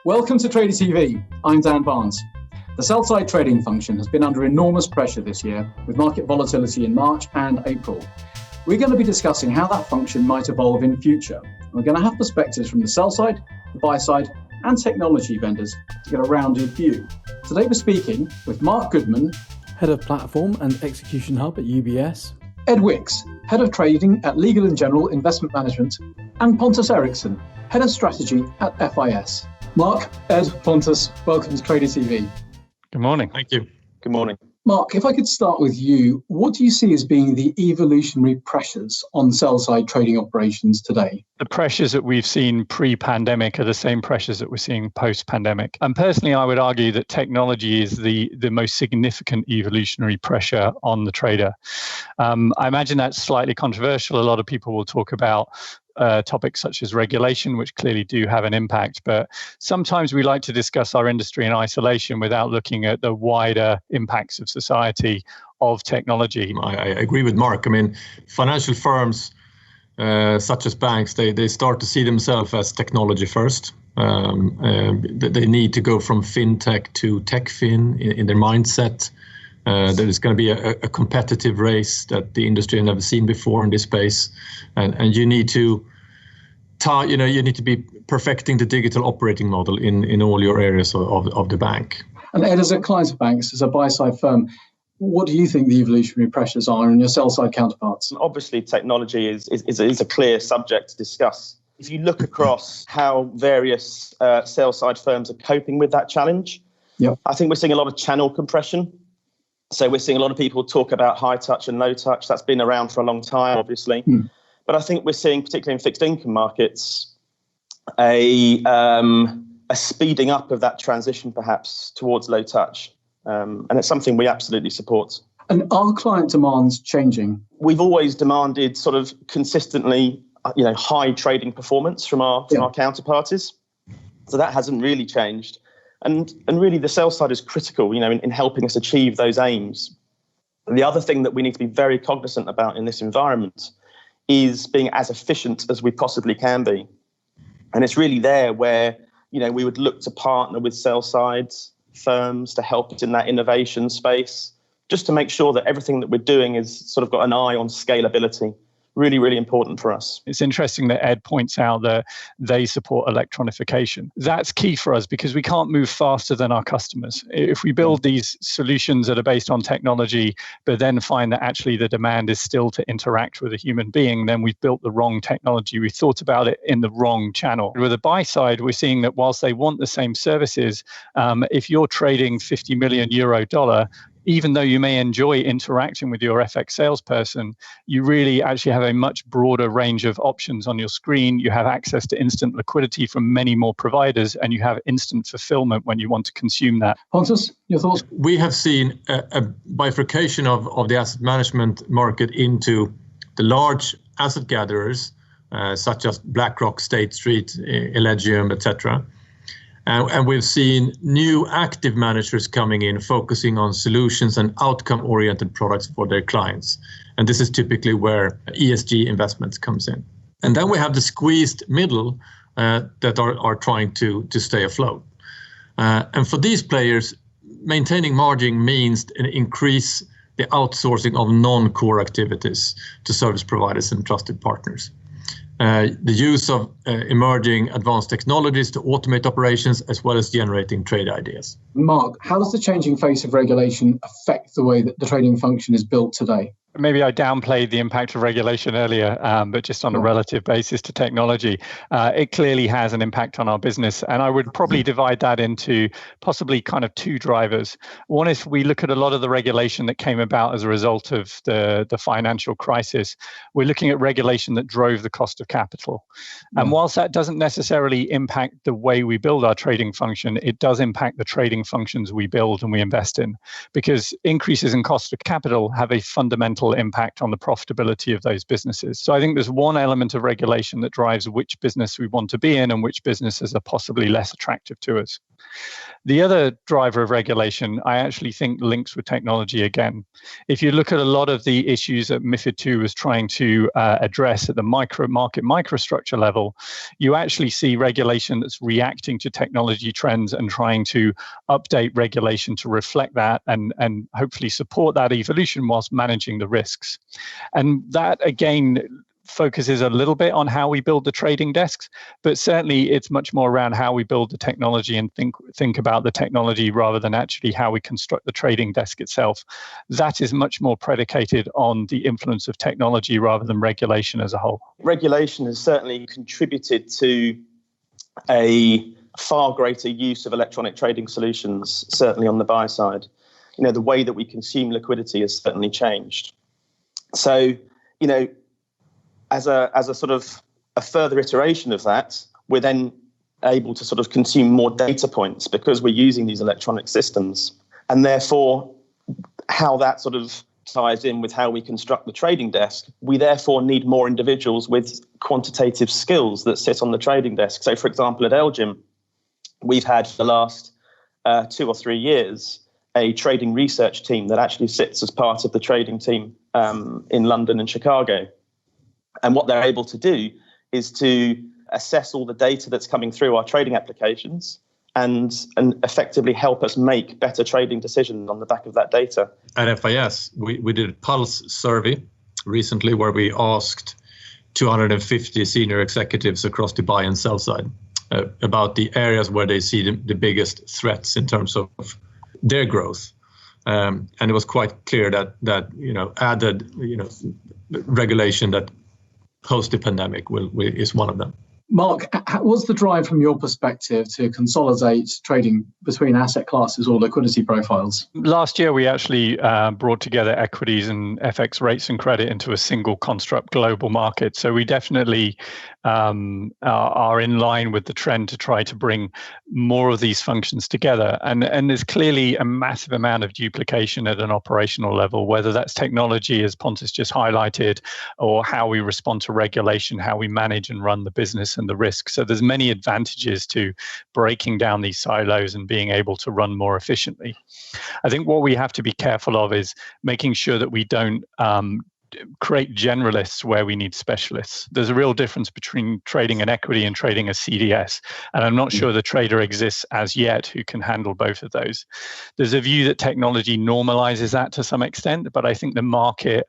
Welcome to Trader TV. I'm Dan Barnes. The sell-side trading function has been under enormous pressure this year with market volatility in March and April. We're going to be discussing how that function might evolve in future. We're going to have perspectives from the sell side, the buy side, and technology vendors to get a rounded view. Today we're speaking with Mark Goodman, Head of Platform and Execution Hub at UBS, Ed Wicks, Head of Trading at Legal & General Investment Management, and Pontus Eriksson, Head of Strategy at FIS. Mark, Ed, Pontus, welcome to Trader TV. Good morning. Thank you. Good morning. Mark, if I could start with you, what do you see as being the evolutionary pressures on sell-side trading operations today? The pressures that we've seen pre-pandemic are the same pressures that we're seeing post-pandemic. And personally, I would argue that technology is the most significant evolutionary pressure on the trader. I imagine that's slightly controversial. A lot of people will talk about topics such as regulation, which clearly do have an impact. But sometimes we like to discuss our industry in isolation without looking at the wider impacts of society of technology. I agree with Mark. I mean, financial firms such as banks, they start to see themselves as technology first. They need to go from fintech to techfin in their mindset. There is going to be a competitive race that the industry has never seen before in this space, and you need to be perfecting the digital operating model in all your areas of the bank. And Ed, as a client of banks, as a buy-side firm, what do you think the evolutionary pressures are in your sell-side counterparts? Obviously, technology is a clear subject to discuss. If you look across how various sell-side firms are coping with that challenge, I think we're seeing a lot of channel compression. So we're seeing a lot of people talk about high touch and low touch. That's been around for a long time, obviously. But I think we're seeing, particularly in fixed income markets, a speeding up of that transition, perhaps, towards low touch. And it's something we absolutely support. And are client demands changing? We've always demanded sort of consistently, high trading performance from our counterparties. So that hasn't really changed. And really, the sell side is critical, in helping us achieve those aims. And the other thing that we need to be very cognizant about in this environment is being as efficient as we possibly can be. And it's really there where, we would look to partner with sell side firms to help us in that innovation space, just to make sure that everything that we're doing is sort of got an eye on scalability. Really, really important for us. It's interesting that Ed points out that they support electronification. That's key for us because we can't move faster than our customers. If we build these solutions that are based on technology, but then find that actually the demand is still to interact with a human being, then we've built the wrong technology. We've thought about it in the wrong channel. With the buy side, we're seeing that whilst they want the same services, if you're trading 50 million euro dollar, even though you may enjoy interacting with your FX salesperson, you really actually have a much broader range of options on your screen. You have access to instant liquidity from many more providers, and you have instant fulfillment when you want to consume that. Pontus, your thoughts? We have seen a bifurcation of the asset management market into the large asset gatherers, such as BlackRock, State Street, Elegium, etc. And we've seen new active managers coming in, focusing on solutions and outcome-oriented products for their clients. And this is typically where ESG investments comes in. And then we have the squeezed middle that are trying to stay afloat. And for these players, maintaining margin means an increase the outsourcing of non-core activities to service providers and trusted partners. The use of emerging advanced technologies to automate operations, as well as generating trade ideas. Mark, how does the changing face of regulation affect the way that the trading function is built today? Maybe I downplayed the impact of regulation earlier, but just on a relative basis to technology, it clearly has an impact on our business. And I would probably divide that into possibly kind of two drivers. One is we look at a lot of the regulation that came about as a result of the financial crisis. We're looking at regulation that drove the cost of capital. And whilst that doesn't necessarily impact the way we build our trading function, it does impact the trading functions we build and we invest in, because increases in cost of capital have a fundamental impact on the profitability of those businesses. So I think there's one element of regulation that drives which business we want to be in and which businesses are possibly less attractive to us. The other driver of regulation, I actually think links with technology again. If you look at a lot of the issues that MiFID II was trying to address at the market microstructure level, you actually see regulation that's reacting to technology trends and trying to update regulation to reflect that and hopefully support that evolution whilst managing the risks. And that, again, focuses a little bit on how we build the trading desks, but certainly it's much more around how we build the technology and think about the technology rather than actually how we construct the trading desk itself. That is much more predicated on the influence of technology rather than regulation as a whole. Regulation has certainly contributed to a far greater use of electronic trading solutions, certainly on the buy side. The way that we consume liquidity has certainly changed. So, as a sort of a further iteration of that, we're then able to sort of consume more data points because we're using these electronic systems. And therefore, how that sort of ties in with how we construct the trading desk, we therefore need more individuals with quantitative skills that sit on the trading desk. So, for example, at Elgin, we've had for the last 2 or 3 years a trading research team that actually sits as part of the trading team in London and Chicago. And what they're able to do is to assess all the data that's coming through our trading applications and effectively help us make better trading decisions on the back of that data. At FIS, we did a pulse survey recently where we asked 250 senior executives across the buy and sell side about the areas where they see the biggest threats in terms of their growth. And it was quite clear that added regulation that post the pandemic is one of them. Mark, what's the drive from your perspective to consolidate trading between asset classes or liquidity profiles? Last year, we actually brought together equities and FX rates and credit into a single construct global market. So we definitely are in line with the trend to try to bring more of these functions together. And there's clearly a massive amount of duplication at an operational level, whether that's technology, as Pontus just highlighted, or how we respond to regulation, how we manage and run the business and the risk. So there's many advantages to breaking down these silos and being able to run more efficiently. I think what we have to be careful of is making sure that we don't create generalists where we need specialists. There's a real difference between trading an equity and trading a CDS, and I'm not sure the trader exists as yet who can handle both of those. There's a view that technology normalizes that to some extent, but I think the market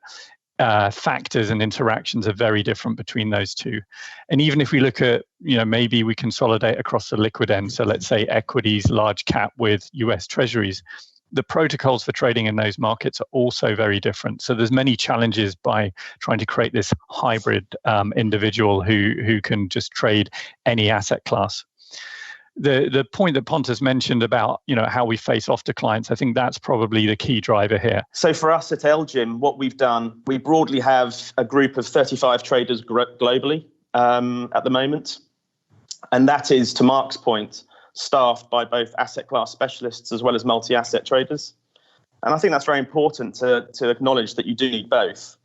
factors and interactions are very different between those two. And even if we look at, maybe we consolidate across the liquid end, so let's say equities, large cap with US treasuries, the protocols for trading in those markets are also very different. So there's many challenges by trying to create this hybrid individual who can just trade any asset class. The point that Pontus mentioned about how we face off to clients, I think that's probably the key driver here. So for us at Elgin, what we've done, we broadly have a group of 35 traders globally at the moment. And that is, to Mark's point, staffed by both asset class specialists as well as multi-asset traders. And I think that's very important to acknowledge that you do need both.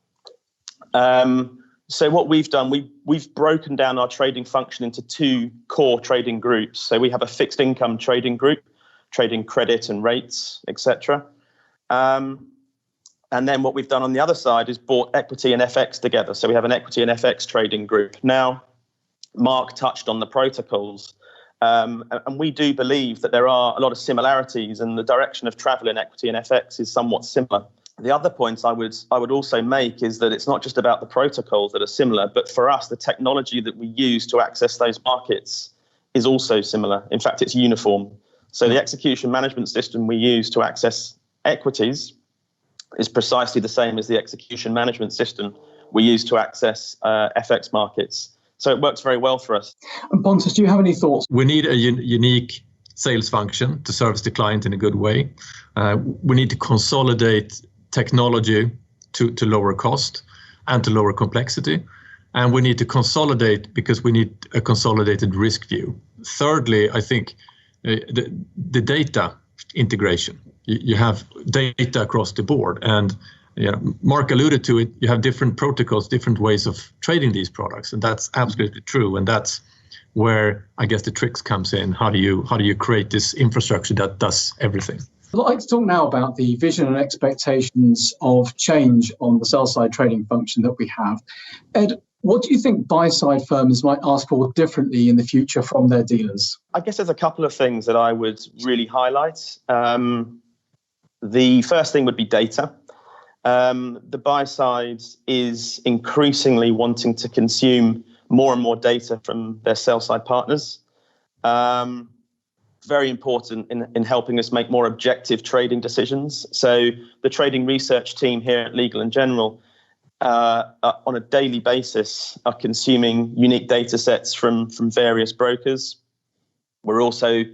So what we've done, we've broken down our trading function into 2 core trading groups. So we have a fixed income trading group, trading credit and rates, etc. And then what we've done on the other side is brought equity and FX together. So we have an equity and FX trading group. Now, Mark touched on the protocols. And we do believe that there are a lot of similarities, and the direction of travel in equity and FX is somewhat similar. The other point I would also make is that it's not just about the protocols that are similar, but for us, the technology that we use to access those markets is also similar. In fact, it's uniform. So the execution management system we use to access equities is precisely the same as the execution management system we use to access FX markets. So it works very well for us. And Pontus, do you have any thoughts? We need a unique sales function to service the client in a good way. We need to consolidate technology to lower cost and to lower complexity. And we need to consolidate because we need a consolidated risk view. Thirdly, I think the data integration. You have data across the board. And Mark alluded to it, you have different protocols, different ways of trading these products. And that's absolutely true. And that's where I guess the tricks comes in. How do you create this infrastructure that does everything? I'd like to talk now about the vision and expectations of change on the sell-side trading function that we have. Ed, what do you think buy-side firms might ask for differently in the future from their dealers? I guess there's a couple of things that I would really highlight. The first thing would be data. The buy side is increasingly wanting to consume more and more data from their sell-side partners. Very important in helping us make more objective trading decisions. So the trading research team here at Legal & General on a daily basis are consuming unique data sets from various brokers. We also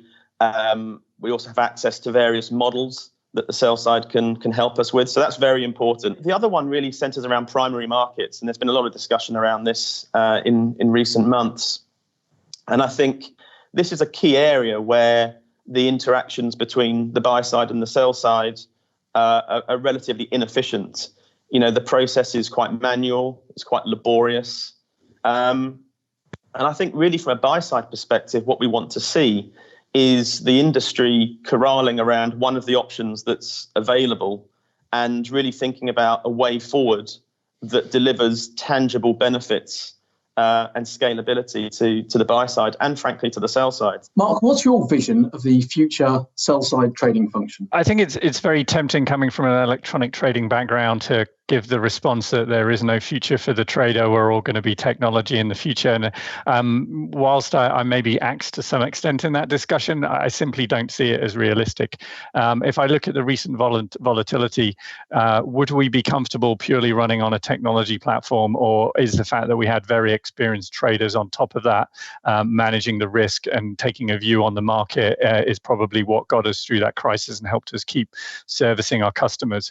have access to various models that the sell side can help us with. So that's very important. The other one really centers around primary markets, and there's been a lot of discussion around this in recent months. And I think this is a key area where the interactions between the buy side and the sell side are relatively inefficient. You know, the process is quite manual, it's quite laborious. And I think really from a buy side perspective, what we want to see is the industry corralling around one of the options that's available and really thinking about a way forward that delivers tangible benefits and scalability to the buy side and frankly to the sell side. Mark, what's your vision of the future sell-side trading function? I think it's very tempting coming from an electronic trading background to give the response that there is no future for the trader. We're all going to be technology in the future. And whilst I may be axed to some extent in that discussion, I simply don't see it as realistic. If I look at the recent volatility, would we be comfortable purely running on a technology platform, or is the fact that we had very experienced traders on top of that, managing the risk and taking a view on the market is probably what got us through that crisis and helped us keep servicing our customers.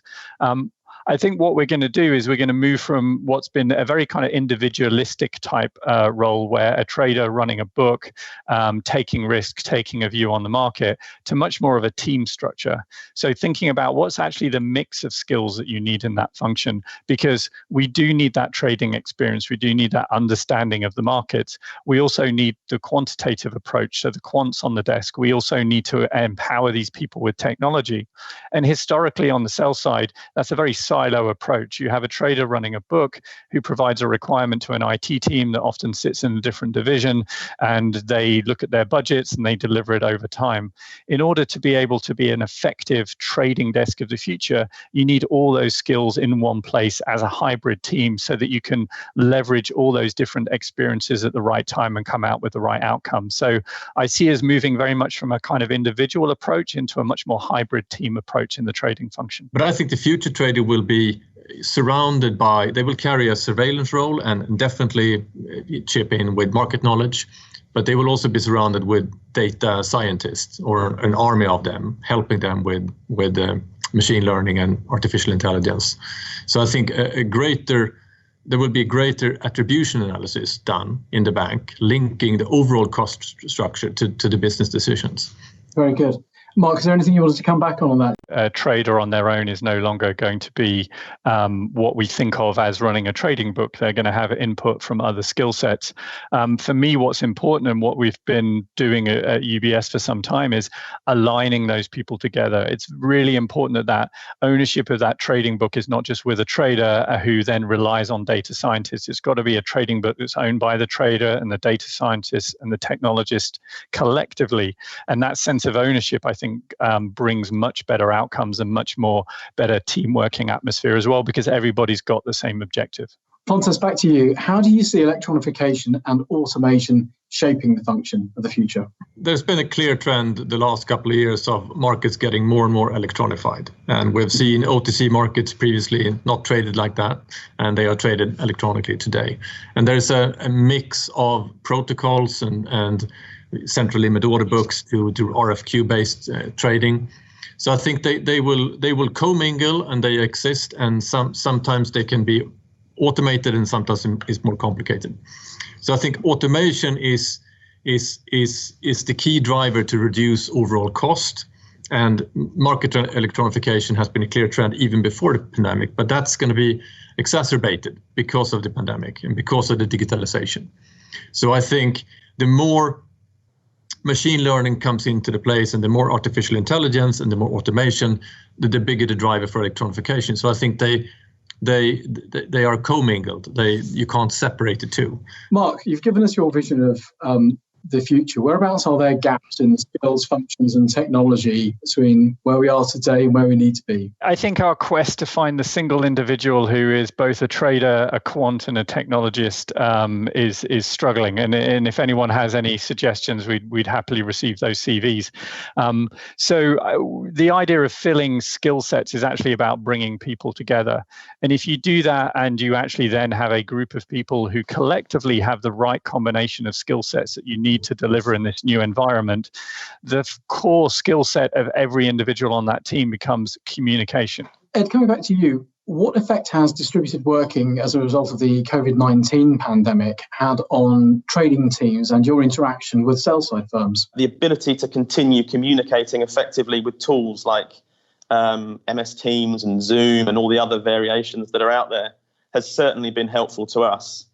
I think what we're going to do is we're going to move from what's been a very kind of individualistic type role where a trader running a book, taking risk, taking a view on the market, to much more of a team structure. So thinking about what's actually the mix of skills that you need in that function, because we do need that trading experience. We do need that understanding of the markets. We also need the quantitative approach. So the quants on the desk, we also need to empower these people with technology. And historically on the sell side, that's a very silo approach. You have a trader running a book who provides a requirement to an IT team that often sits in a different division, and they look at their budgets and they deliver it over time. In order to be able to be an effective trading desk of the future, you need all those skills in one place as a hybrid team so that you can leverage all those different experiences at the right time and come out with the right outcome. So I see us moving very much from a kind of individual approach into a much more hybrid team approach in the trading function. But I think the future trader will be surrounded by, they will carry a surveillance role and definitely chip in with market knowledge, but they will also be surrounded with data scientists or an army of them, helping them with machine learning and artificial intelligence. So I think there will be greater attribution analysis done in the bank, linking the overall cost structure to the business decisions. Very good. Mark, is there anything you wanted to come back on that? A trader on their own is no longer going to be what we think of as running a trading book. They're going to have input from other skill sets. For me, what's important and what we've been doing at UBS for some time is aligning those people together. It's really important that that ownership of that trading book is not just with a trader who then relies on data scientists. It's got to be a trading book that's owned by the trader and the data scientist and the technologist collectively. And that sense of ownership, I think, brings much better outcomes and much more better team working atmosphere as well, because everybody's got the same objective. Pontus, back to you. How do you see electronification and automation shaping the function of the future? There's been a clear trend the last couple of years of markets getting more and more electronified. And we've seen OTC markets previously not traded like that, and they are traded electronically today. And there's a mix of protocols and central limit order books to RFQ-based trading. So I think they will commingle and they exist, and sometimes they can be automated and sometimes it's more complicated. So I think automation is the key driver to reduce overall cost, and market electronification has been a clear trend even before the pandemic, but that's going to be exacerbated because of the pandemic and because of the digitalization. So I think the more machine learning comes into the place and the more artificial intelligence and the more automation, the bigger the driver for electronification. So I think they are commingled. You can't separate the two. Mark, you've given us your vision of the future. Whereabouts are there gaps in skills, functions and technology between where we are today and where we need to be? I think our quest to find the single individual who is both a trader, a quant and a technologist is struggling. And if anyone has any suggestions, we'd happily receive those CVs. So the idea of filling skill sets is actually about bringing people together. And if you do that and you actually then have a group of people who collectively have the right combination of skill sets that you need to deliver in this new environment, the core skill set of every individual on that team becomes communication. Ed, coming back to you, what effect has distributed working as a result of the COVID-19 pandemic had on trading teams and your interaction with sell-side firms? The ability to continue communicating effectively with tools like MS Teams and Zoom and all the other variations that are out there has certainly been helpful to us.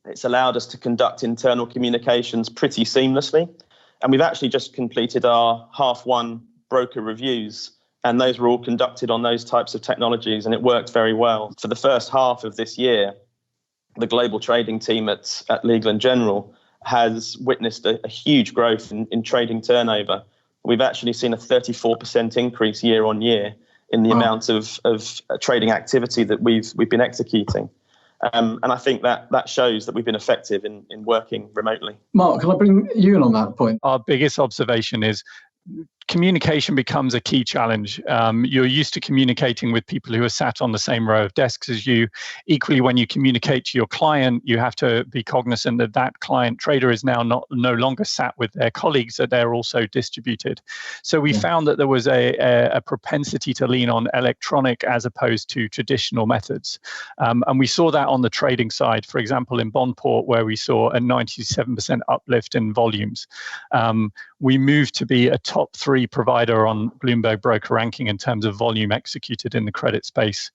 It's allowed us to conduct internal communications pretty seamlessly. And we've actually just completed our H1 broker reviews, and those were all conducted on those types of technologies, and it worked very well. For the first half of this year, the global trading team at Legal & General has witnessed a huge growth in trading turnover. We've actually seen a 34% increase year on year in the amount of trading activity that we've been executing. And I think that shows that we've been effective in working remotely. Mark, can I bring you in on that point? Our biggest observation is communication becomes a key challenge. You're used to communicating with people who are sat on the same row of desks as you. Equally, when you communicate to your client, you have to be cognizant that that client trader is now no longer sat with their colleagues, that they're also distributed. So we found that there was a propensity to lean on electronic as opposed to traditional methods. And we saw that on the trading side, for example, in Bondport, where we saw a 97% uplift in volumes. We moved to be a top 3 provider on Bloomberg Broker Ranking in terms of volume executed in the credit space.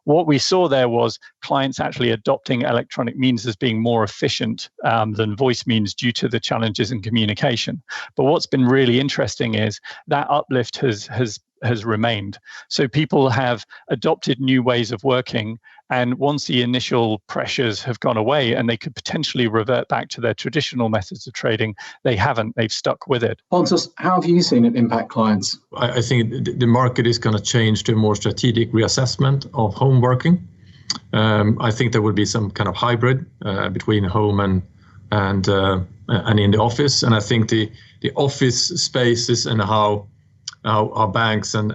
What we saw there was clients actually adopting electronic means as being more efficient than voice means due to the challenges in communication. But what's been really interesting is that uplift has remained. So people have adopted new ways of working, and once the initial pressures have gone away and they could potentially revert back to their traditional methods of trading, they haven't. They've stuck with it. Pontus, how have you seen it impact clients? I think the market is going to change to a more strategic reassessment of home working. I think there will be some kind of hybrid between home and in the office. And I think the office spaces and how banks and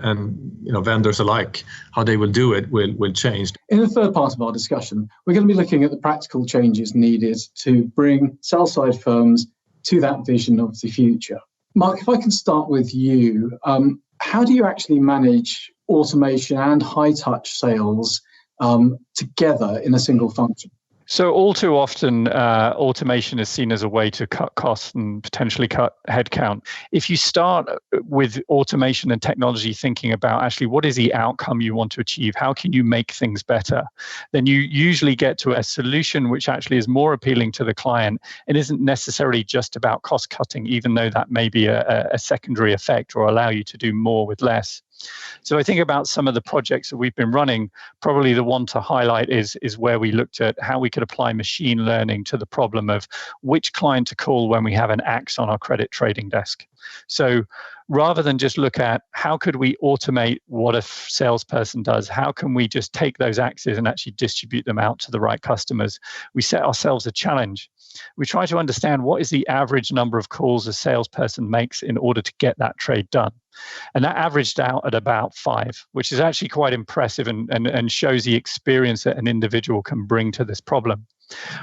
vendors alike, how they will do it will change. In the third part of our discussion, we're going to be looking at the practical changes needed to bring sell-side firms to that vision of the future. Mark, if I can start with you, how do you actually manage automation and high-touch sales together in a single function? So all too often, automation is seen as a way to cut costs and potentially cut headcount. If you start with automation and technology thinking about actually what is the outcome you want to achieve, how can you make things better, then you usually get to a solution which actually is more appealing to the client and isn't necessarily just about cost cutting, even though that may be a secondary effect or allow you to do more with less. So I think about some of the projects that we've been running. Probably the one to highlight is where we looked at how we could apply machine learning to the problem of which client to call when we have an axe on our credit trading desk. So rather than just look at how could we automate what a salesperson does, how can we just take those axes and actually distribute them out to the right customers, we set ourselves a challenge. We try to understand what is the average number of calls a salesperson makes in order to get that trade done. And that averaged out at about 5, which is actually quite impressive and shows the experience that an individual can bring to this problem.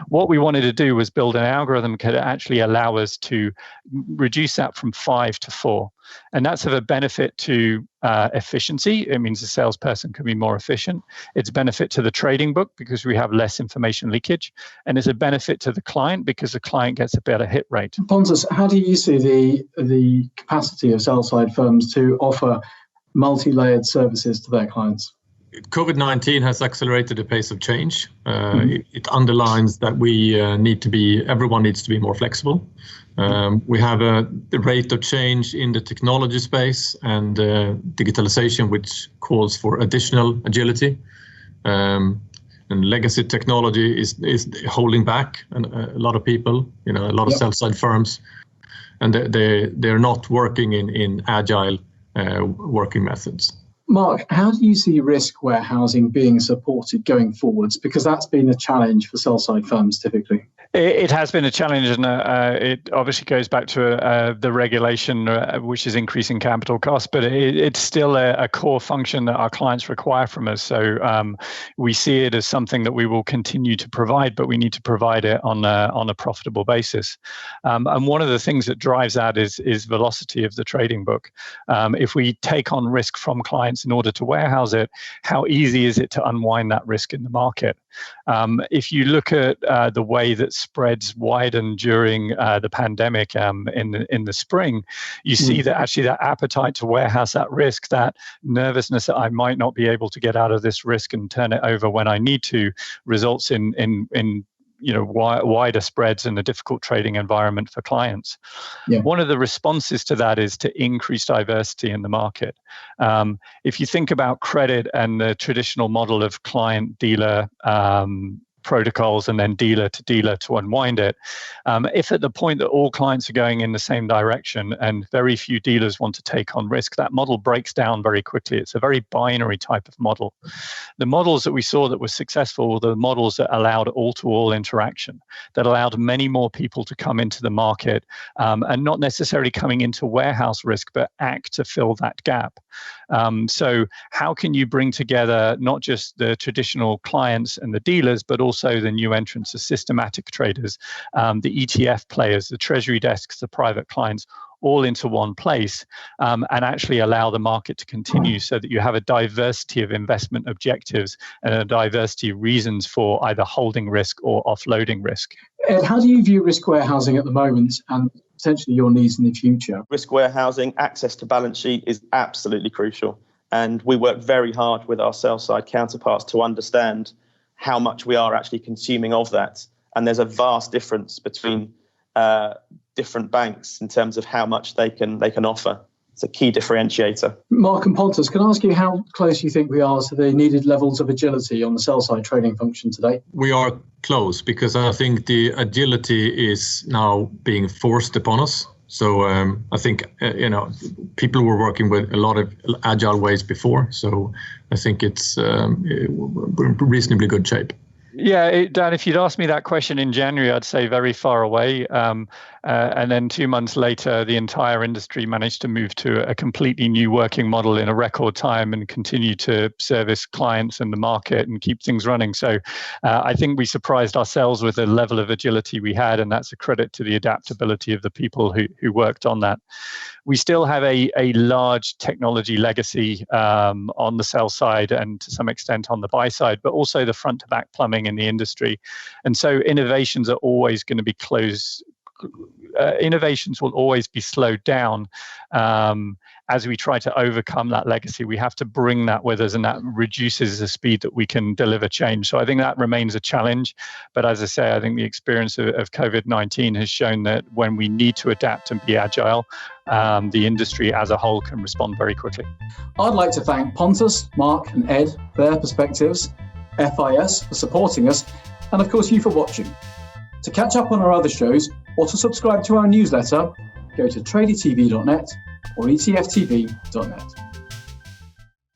What we wanted to do was build an algorithm that could actually allow us to reduce that from 5 to 4. And that's of a benefit to efficiency. It means the salesperson can be more efficient. It's a benefit to the trading book because we have less information leakage. And it's a benefit to the client because the client gets a better hit rate. Pontus, how do you see the capacity of sell-side firms to offer multi-layered services to their clients? COVID-19 has accelerated the pace of change. It underlines that everyone needs to be more flexible. We have the rate of change in the technology space and digitalization, which calls for additional agility. And legacy technology is holding back a lot of people, a lot of sell-side firms, and they're not working in agile working methods. Mark, how do you see risk warehousing being supported going forwards? Because that's been a challenge for sell-side firms typically. It has been a challenge, and it obviously goes back to the regulation, which is increasing capital costs, but it's still a core function that our clients require from us. So we see it as something that we will continue to provide, but we need to provide it on a profitable basis. And one of the things that drives that is velocity of the trading book. If we take on risk from clients in order to warehouse it, how easy is it to unwind that risk in the market? If you look at the way that spreads widened during the pandemic in the spring, you see that actually that appetite to warehouse that risk, that nervousness that I might not be able to get out of this risk and turn it over when I need to, results in wider spreads and a difficult trading environment for clients. One of the responses to that is to increase diversity in the market. If you think about credit and the traditional model of client-dealer protocols and then dealer to unwind it, if at the point that all clients are going in the same direction and very few dealers want to take on risk, that model breaks down very quickly. It's a very binary type of model. The models that we saw that were successful were the models that allowed all-to-all interaction, that allowed many more people to come into the market and not necessarily coming into warehouse risk, but act to fill that gap. So how can you bring together not just the traditional clients and the dealers, but also the new entrants, the systematic traders, the ETF players, the treasury desks, the private clients, all into one place, and actually allow the market to continue so that you have a diversity of investment objectives and a diversity of reasons for either holding risk or offloading risk. Ed, how do you view risk warehousing at the moment and potentially your needs in the future? Risk warehousing, access to balance sheet is absolutely crucial. And we work very hard with our sell-side counterparts to understand how much we are actually consuming of that. And there's a vast difference between different banks in terms of how much they can offer. It's a key differentiator. Mark and Pontus, can I ask you how close you think we are to the needed levels of agility on the sell-side trading function today? We are close because I think the agility is now being forced upon us. So I think, people were working with a lot of agile ways before. So I think it's reasonably good shape. Yeah, Dan, if you'd asked me that question in January, I'd say very far away. And then 2 months later, the entire industry managed to move to a completely new working model in a record time and continue to service clients and the market and keep things running. So I think we surprised ourselves with the level of agility we had, and that's a credit to the adaptability of the people who worked on that. We still have a large technology legacy on the sell side and to some extent on the buy side, but also the front to back plumbing in the industry. And so innovations are always going to be innovations will always be slowed down as we try to overcome that legacy. We have to bring that with us, and that reduces the speed that we can deliver change. So I think that remains a challenge. But as I say, I think the experience of COVID-19 has shown that when we need to adapt and be agile, the industry as a whole can respond very quickly. I'd like to thank Pontus, Mark and Ed for their perspectives, FIS for supporting us, and of course you for watching. To catch up on our other shows or to subscribe to our newsletter, go to tradytv.net or etftv.net.